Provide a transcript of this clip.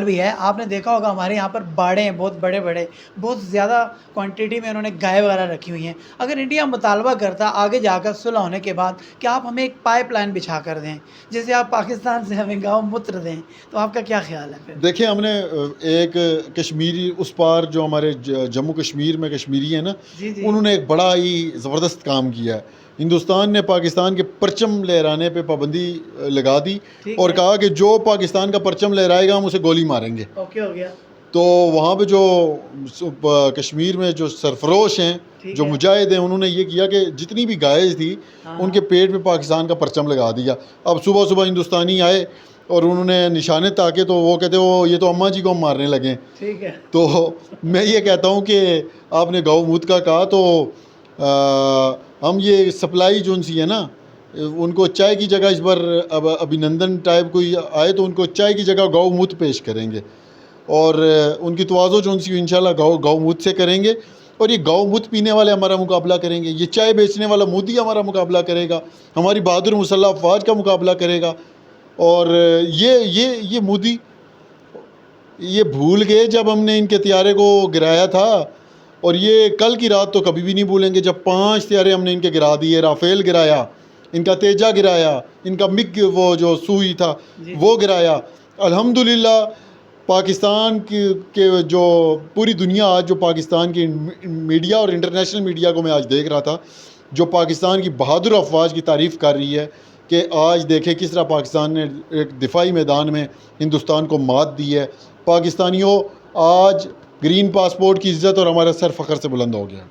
بھی ہے. آپ نے دیکھا ہوگا ہمارے یہاں پر باڑے ہیں بہت بڑے بڑے, بہت زیادہ کوانٹٹی میں انہوں نے گائے وغیرہ رکھی ہوئی ہیں. اگر انڈیا مطالبہ کرتا آگے جا کر صلح ہونے کے بعد کہ آپ ہمیں ایک پائپ لائن بچھا کر دیں, جیسے آپ پاکستان سے ہمیں گاؤں متر دیں, تو آپ کا کیا خیال ہے پھر؟ دیکھیں, ہم نے ایک کشمیری اس پار جو ہمارے جموں کشمیر میں کشمیری ہیں نا, جی جی انہوں نے ایک بڑا ہی زبردست کام کیا ہے. ہندوستان نے پاکستان کے پرچم لہرانے پہ پابندی لگا دی ٹھیک اور ہے, کہا کہ جو پاکستان کا پرچم لہرائے گا ہم اسے گولی ماریں گے. اوکے ہو گیا. تو وہاں پہ جو کشمیر میں جو سرفروش ہیں, ٹھیک جو ہے, مجاہد ہیں, انہوں نے یہ کیا کہ جتنی بھی گائے تھی ہاں ان کے ہاں, پیٹ پہ پاکستان کا پرچم لگا دیا. اب صبح صبح ہندوستانی آئے اور انہوں نے نشانے تاکے تو وہ کہتے وہ یہ تو اماں جی کو ہم مارنے لگے. ٹھیک ہے. تو میں یہ کہتا ہوں کہ آپ نے گاؤں مود کا کہا تو ہم یہ سپلائی جو ان سی ہے نا, ان کو چائے کی جگہ اس بار اب ابھینندن ٹائپ کوئی آئے تو ان کو چائے کی جگہ گاؤں مود پیش کریں گے, اور ان کی تواضع جو ان سی انشاءاللہ گاؤں مود سے کریں گے. اور یہ گاؤں مود پینے والے ہمارا مقابلہ کریں گے, یہ چائے بیچنے والا مودی ہمارا مقابلہ کرے گا, ہماری بہادر مسلح افواج کا مقابلہ کرے گا. اور یہ مودی یہ بھول گئے جب ہم نے ان کے طیارے کو گرایا تھا, اور یہ کل کی رات تو کبھی بھی نہیں بھولیں گے جب 5 طیارے ہم نے ان کے گرا دیے. رافیل گرایا, ان کا تیجا گرایا, ان کا مگ وہ جو سوئی تھا وہ گرایا. الحمدللہ پاکستان کے جو پوری دنیا آج جو پاکستان کی میڈیا اور انٹرنیشنل میڈیا کو میں آج دیکھ رہا تھا, جو پاکستان کی بہادر افواج کی تعریف کر رہی ہے کہ آج دیکھیں کس طرح پاکستان نے ایک دفاعی میدان میں ہندوستان کو مات دی ہے. پاکستانیوں, آج گرین پاسپورٹ کی عزت اور ہمارا سر فخر سے بلند ہو گیا.